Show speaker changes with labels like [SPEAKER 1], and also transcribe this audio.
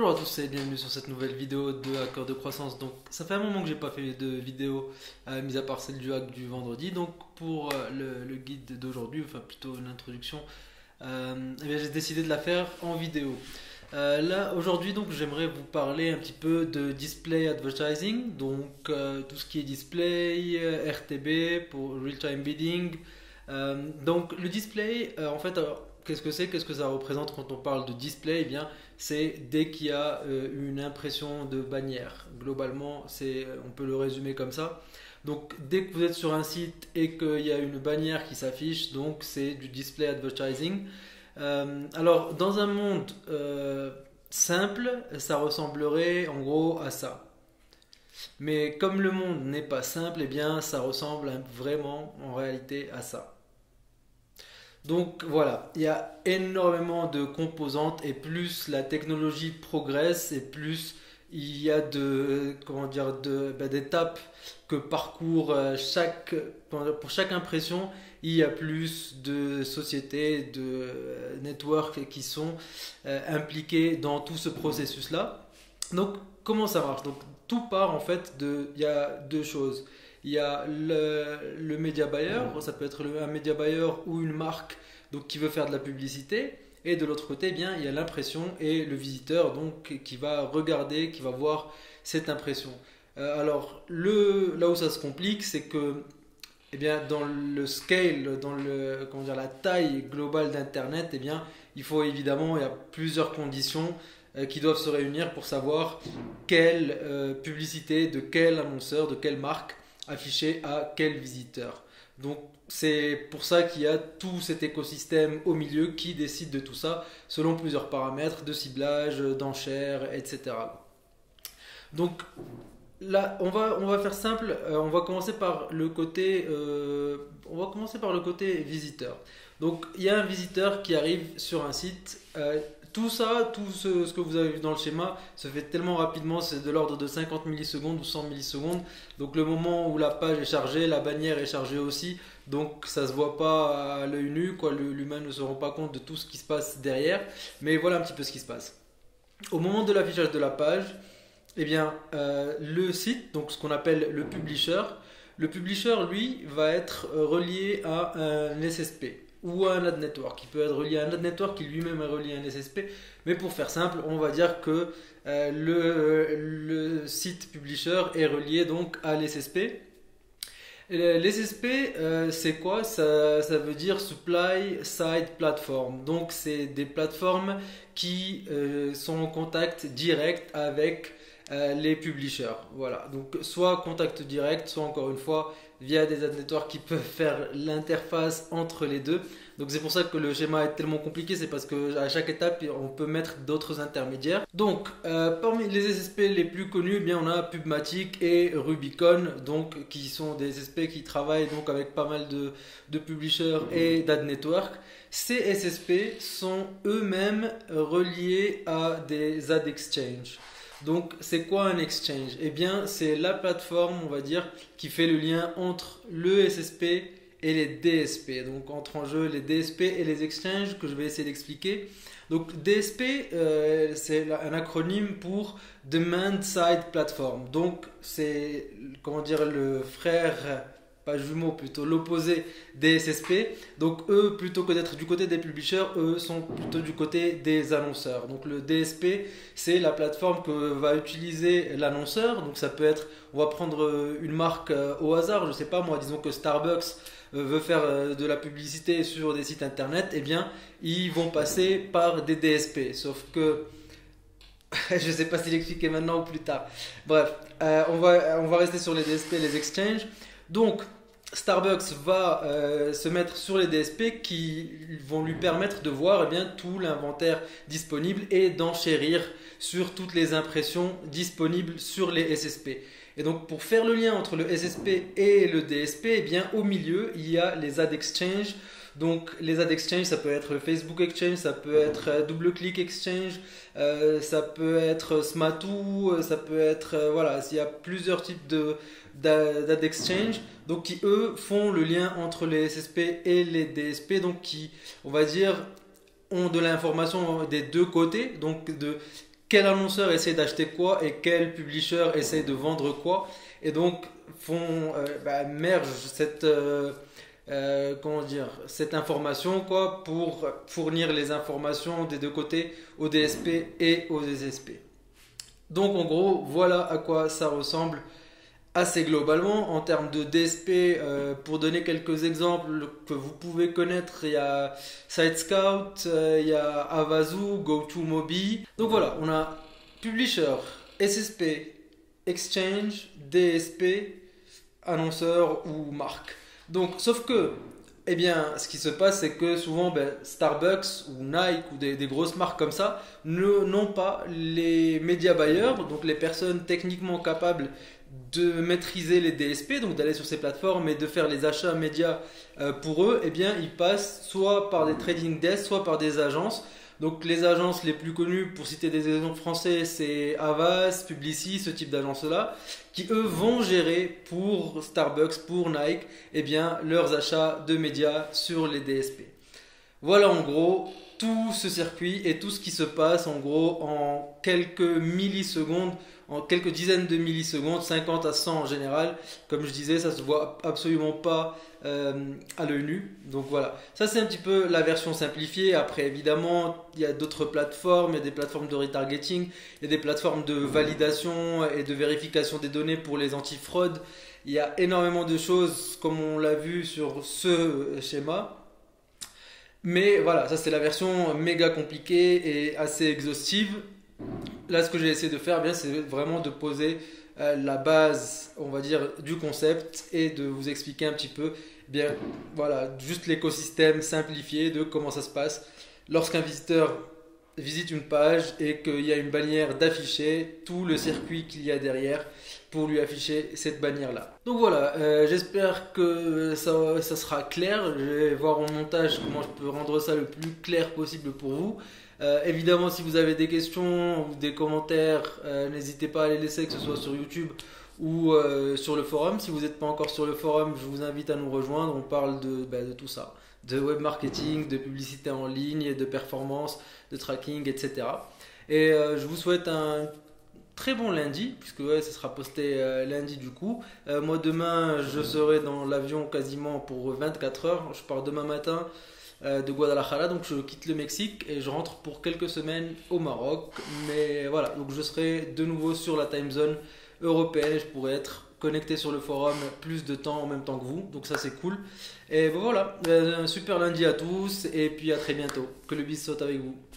[SPEAKER 1] Bonjour à tous et bienvenue sur cette nouvelle vidéo de Hacker de croissance. Donc ça fait un moment que j'ai pas fait de vidéo, mis à part celle du hack du vendredi. Donc pour le guide d'aujourd'hui, enfin plutôt une introduction, eh bien, j'ai décidé de la faire en vidéo. Là aujourd'hui donc j'aimerais vous parler un petit peu de display advertising, donc tout ce qui est display, RTB pour real time bidding. Donc le display, en fait, qu'est-ce que c'est, qu'est-ce que ça représente quand on parle de display? Eh bien, c'est dès qu'il y a une impression de bannière. Globalement, on peut le résumer comme ça. Donc, dès que vous êtes sur un site et qu'il y a une bannière qui s'affiche, donc c'est du display advertising. Alors, dans un monde simple, ça ressemblerait en gros à ça. Mais comme le monde n'est pas simple, eh bien, ça ressemble vraiment en réalité à ça. Donc voilà, il y a énormément de composantes et plus la technologie progresse et plus il y a d'étapes que parcourt pour chaque impression, il y a plus de sociétés, de networks qui sont impliqués dans tout ce processus-là. Donc comment ça marche? Donc tout part en fait il y a deux choses. Il y a le média buyer, ça peut être un média buyer ou une marque donc, qui veut faire de la publicité. Et de l'autre côté, eh bien, il y a l'impression et le visiteur donc, qui va regarder, qui va voir cette impression. Alors, là où ça se complique, c'est que eh bien, dans le scale, la taille globale d'Internet, eh bien, il y a plusieurs conditions qui doivent se réunir pour savoir quelle publicité, de quel annonceur, de quelle marque afficher à quel visiteur. Donc c'est pour ça qu'il y a tout cet écosystème au milieu qui décide de tout ça selon plusieurs paramètres de ciblage, d'enchères, etc. Donc là, on va faire simple. On va commencer par le côté visiteur. Donc il y a un visiteur qui arrive sur un site. Tout ce que vous avez vu dans le schéma se fait tellement rapidement, c'est de l'ordre de 50 millisecondes ou 100 millisecondes. Donc le moment où la page est chargée, la bannière est chargée aussi. Donc ça ne se voit pas à l'œil nu, l'humain ne se rend pas compte de tout ce qui se passe derrière. Mais voilà un petit peu ce qui se passe. Au moment de l'affichage de la page, eh bien, le site, donc ce qu'on appelle le publisher, lui, va être relié à un SSP ou à un ad network. Il peut être relié à un ad network qui lui-même est relié à un SSP. Mais pour faire simple, on va dire que le site publisher est relié donc à l'SSP. L'SSP, c'est quoi? Ça veut dire Supply Side Platform. Donc, c'est des plateformes qui sont en contact direct avec les publishers. Voilà. Donc, soit contact direct, soit encore une fois via des ad networks qui peuvent faire l'interface entre les deux. Donc c'est pour ça que le schéma est tellement compliqué, c'est parce qu'à chaque étape on peut mettre d'autres intermédiaires. Donc parmi les SSP les plus connus, eh bien, on a Pubmatic et Rubicon, donc qui sont des SSP qui travaillent donc avec pas mal de publishers et d'ad networks. Ces SSP sont eux-mêmes reliés à des ad exchange. Donc, c'est quoi un exchange? Eh bien, c'est la plateforme, on va dire, qui fait le lien entre le SSP et les DSP. Donc, entre en jeu les DSP et les exchanges que je vais essayer d'expliquer. Donc, DSP, c'est un acronyme pour Demand Side Platform. Donc, c'est, comment dire, le frère, pas jumeau, plutôt l'opposé des SSP. Donc eux, plutôt que d'être du côté des publishers, eux sont plutôt du côté des annonceurs. Donc le DSP, c'est la plateforme que va utiliser l'annonceur. Donc ça peut être, on va prendre une marque au hasard, je sais pas moi, disons que Starbucks veut faire de la publicité sur des sites internet, eh bien ils vont passer par des DSP. Sauf que je sais pas si l'expliquer maintenant ou plus tard. Bref, on va rester sur les DSP, les exchanges. Donc Starbucks va se mettre sur les DSP qui vont lui permettre de voir eh bien, tout l'inventaire disponible et d'enchérir sur toutes les impressions disponibles sur les SSP. Et donc pour faire le lien entre le SSP et le DSP, eh bien, au milieu il y a les ad exchange. Donc les ad exchange, ça peut être le Facebook exchange, ça peut être DoubleClick exchange, ça peut être Smatou, ça peut être voilà, il y a plusieurs types d'ad exchange, donc qui eux font le lien entre les SSP et les DSP, donc qui, on va dire, ont de l'information des deux côtés, donc de quel annonceur essaie d'acheter quoi et quel publisher essaie de vendre quoi. Et donc mergent comment dire, cette information quoi, pour fournir les informations des deux côtés, aux DSP et aux SSP. Donc en gros, voilà à quoi ça ressemble assez globalement en termes de DSP. Pour donner quelques exemples que vous pouvez connaître, il y a SiteScout, il y a Avazu, GoToMobi. Donc voilà, on a Publisher, SSP, Exchange, DSP, annonceur ou marque. Donc, sauf que, eh bien, ce qui se passe, c'est que souvent, Starbucks ou Nike ou des grosses marques comme ça n'ont pas les médias buyers, donc les personnes techniquement capables de maîtriser les DSP, donc d'aller sur ces plateformes et de faire les achats médias pour eux. Eh bien, ils passent soit par des trading desks, soit par des agences. Donc les agences les plus connues, pour citer des exemples français, c'est Havas, Publicis, ce type d'agences-là, qui eux vont gérer pour Starbucks, pour Nike, eh bien, leurs achats de médias sur les DSP. Voilà en gros tout ce circuit et tout ce qui se passe en gros en quelques millisecondes, en quelques dizaines de millisecondes, 50 à 100 en général. Comme je disais, ça se voit absolument pas à l'œil nu. Donc voilà, ça c'est un petit peu la version simplifiée. Après évidemment, il y a d'autres plateformes, il y a des plateformes de retargeting, il y a des plateformes de validation et de vérification des données pour les antifraudes. Il y a énormément de choses comme on l'a vu sur ce schéma. Mais voilà, ça c'est la version méga compliquée et assez exhaustive. Là, ce que j'ai essayé de faire, bien, c'est vraiment de poser la base, on va dire, du concept et de vous expliquer un petit peu, bien, voilà, juste l'écosystème simplifié de comment ça se passe lorsqu'un visiteur visite une page et qu'il y a une bannière d'afficher, tout le circuit qu'il y a derrière pour lui afficher cette bannière-là. Donc voilà, j'espère que ça sera clair. Je vais voir en montage comment je peux rendre ça le plus clair possible pour vous. Évidemment, si vous avez des questions ou des commentaires, n'hésitez pas à les laisser, que ce soit sur YouTube ou sur le forum. Si vous n'êtes pas encore sur le forum, je vous invite à nous rejoindre. On parle de tout ça, de web marketing, de publicité en ligne, de performance, de tracking, etc. Et je vous souhaite un très bon lundi, puisque ouais, ça sera posté lundi du coup. Moi demain, je serai dans l'avion quasiment pour 24 heures. Je pars demain matin de Guadalajara, donc je quitte le Mexique et je rentre pour quelques semaines au Maroc. Mais voilà, donc je serai de nouveau sur la time zone européenne et je pourrai être connecté sur le forum plus de temps en même temps que vous, donc ça c'est cool. Et voilà, un super lundi à tous et puis à très bientôt. Que le bis soit avec vous.